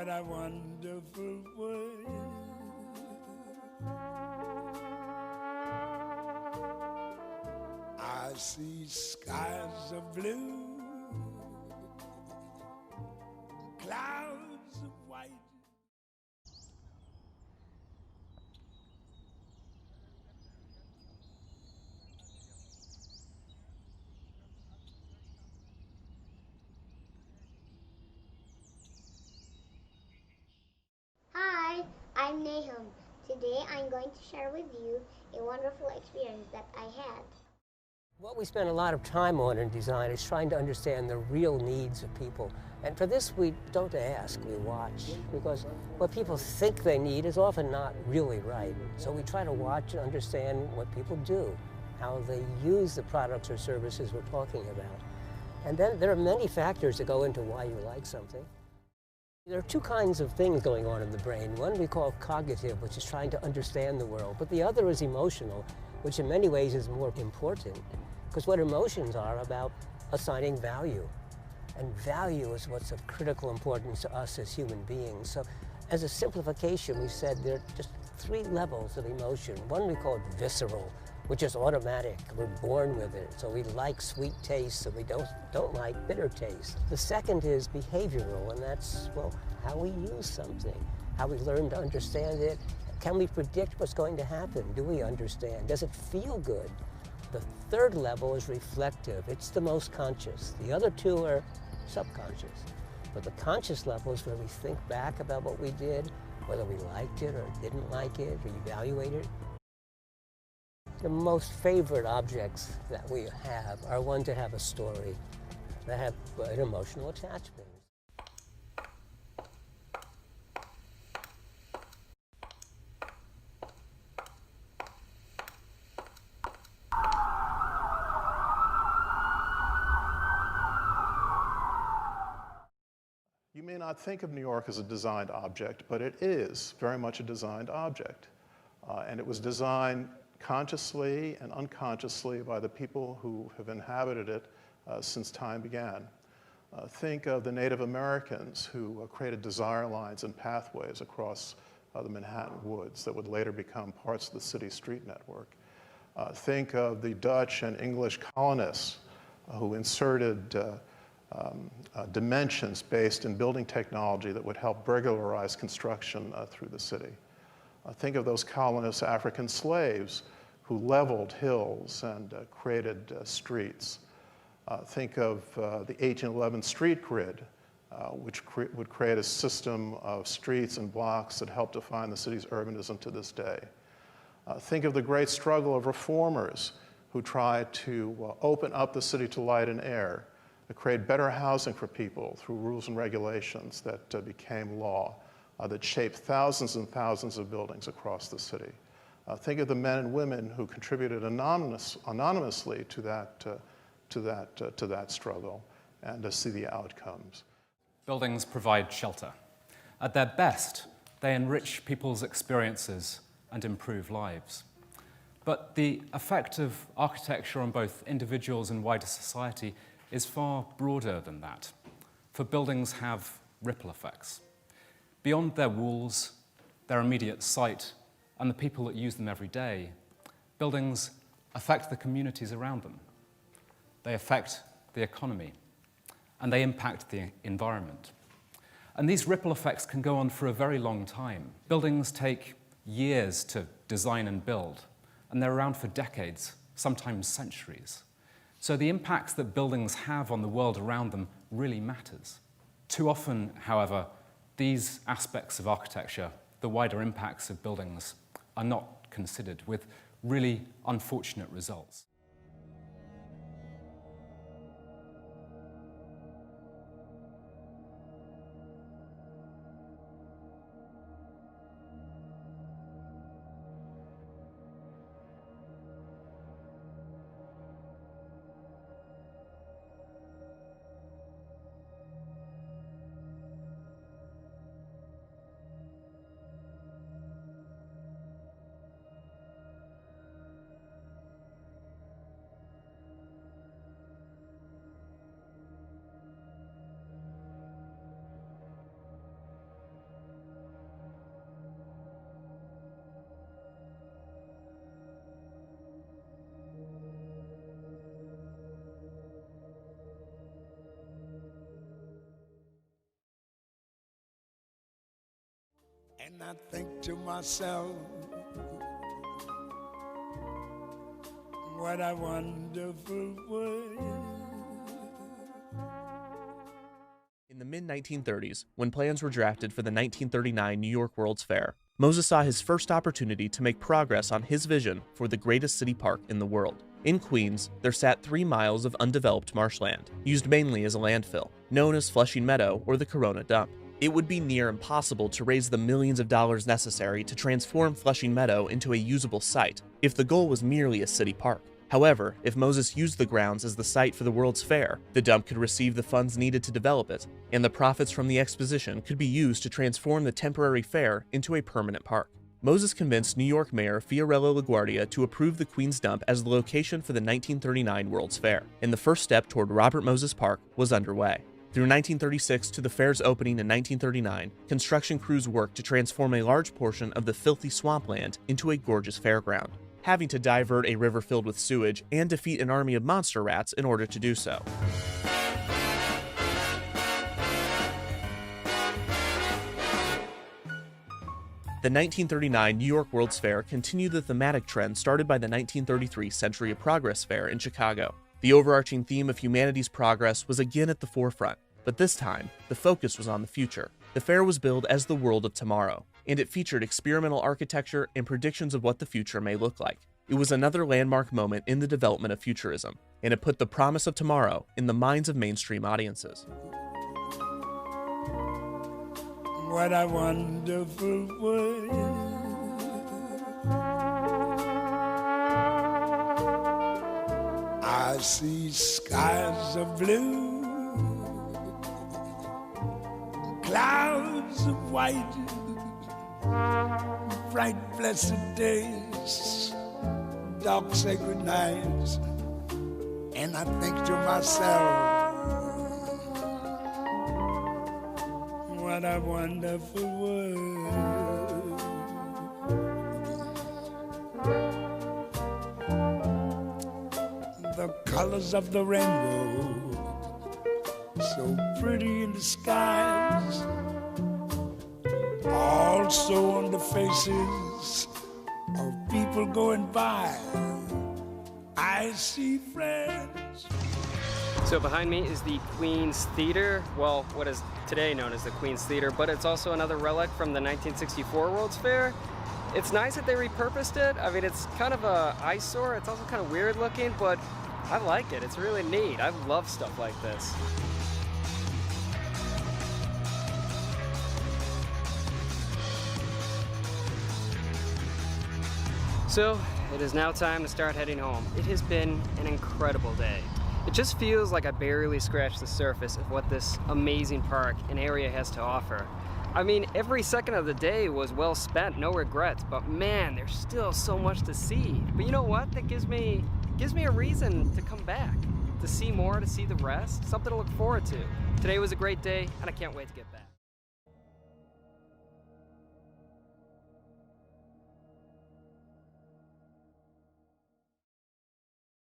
what a wonderful world. I see skies of blue, clouds of white. Hi, I'm Nahum. Today I'm going to share with you a wonderful experience that I had. What we spend a lot of time on in design is trying to understand the real needs of people. And for this, we don't ask, we watch. Because what people think they need is often not really right. So we try to watch and understand what people do, how they use the products or services we're talking about. And then there are many factors that go into why you like something. There are two kinds of things going on in the brain. One we call cognitive, which is trying to understand the world. But the other is emotional, which in many ways is more important. Because what emotions are about assigning value. And value is what's of critical importance to us as human beings. So as a simplification, we said there are just three levels of emotion. One we call visceral, which is automatic. We're born with it. So we like sweet tastes and we don't like bitter tastes. The second is behavioral, and that's, well, how we use something, how we learn to understand it. Can we predict what's going to happen? Do we understand? Does it feel good? The third level is reflective. It's the most conscious. The other two are subconscious. But the conscious level is where we think back about what we did, whether we liked it or didn't like it, or evaluate it. The most favorite objects that we have are ones that have a story, that have an emotional attachment. You may not think of New York as a designed object, but it is very much a designed object. And it was designed consciously and unconsciously by the people who have inhabited it since time began. Think of the Native Americans who created desire lines and pathways across the Manhattan woods that would later become parts of the city street network. Think of the Dutch and English colonists who inserted dimensions based in building technology that would help burglarize construction through the city. Think of those colonist African slaves who leveled hills and created streets. Think of the 1811 street grid, which would create a system of streets and blocks that help define the city's urbanism to this day. Think of the great struggle of reformers who tried to open up the city to light and air, to create better housing for people through rules and regulations that became law, that shaped thousands and thousands of buildings across the city. Think of the men and women who contributed anonymously to that struggle, and to see the outcomes. Buildings provide shelter. At their best, they enrich people's experiences and improve lives. But the effect of architecture on both individuals and wider society is far broader than that, for buildings have ripple effects. Beyond their walls, their immediate site, and the people that use them every day, buildings affect the communities around them. They affect the economy, and they impact the environment. And these ripple effects can go on for a very long time. Buildings take years to design and build, and they're around for decades, sometimes centuries. So the impacts that buildings have on the world around them really matters. Too often, however, these aspects of architecture, the wider impacts of buildings, are not considered, with really unfortunate results. And I think to myself, what a wonderful world. In the mid-1930s, when plans were drafted for the 1939 New York World's Fair, Moses saw his first opportunity to make progress on his vision for the greatest city park in the world. In Queens, there sat 3 miles of undeveloped marshland, used mainly as a landfill, known as Flushing Meadow or the Corona Dump. It would be near impossible to raise the millions of dollars necessary to transform Flushing Meadow into a usable site if the goal was merely a city park. However, if Moses used the grounds as the site for the World's Fair, the dump could receive the funds needed to develop it, and the profits from the exposition could be used to transform the temporary fair into a permanent park. Moses convinced New York Mayor Fiorello LaGuardia to approve the Queens Dump as the location for the 1939 World's Fair, and the first step toward Robert Moses Park was underway. Through 1936 to the fair's opening in 1939, construction crews worked to transform a large portion of the filthy swampland into a gorgeous fairground, having to divert a river filled with sewage and defeat an army of monster rats in order to do so. The 1939 New York World's Fair continued the thematic trend started by the 1933 Century of Progress Fair in Chicago. The overarching theme of humanity's progress was again at the forefront, but this time, the focus was on the future. The fair was billed as the world of tomorrow, and it featured experimental architecture and predictions of what the future may look like. It was another landmark moment in the development of futurism, and it put the promise of tomorrow in the minds of mainstream audiences. What a wonderful world. I see skies of blue, clouds of white, bright blessed days, dark sacred nights, and I think to myself, what a wonderful world. The colors of the rainbow, so pretty in the skies, also on the faces of people going by. I see friends. So behind me is the Queen's Theater, well, what is today known as the Queen's Theater, but it's also another relic from the 1964 World's Fair. It's nice that they repurposed it. I mean, it's kind of a eyesore. It's also kind of weird looking, but I like it. It's really neat. I love stuff like this. So, it is now time to start heading home. It has been an incredible day. It just feels like I barely scratched the surface of what this amazing park and area has to offer. I mean, every second of the day was well spent, no regrets, but man, there's still so much to see. But you know what? That gives me a reason to come back, to see more, to see the rest, something to look forward to. Today was a great day, and I can't wait to get back.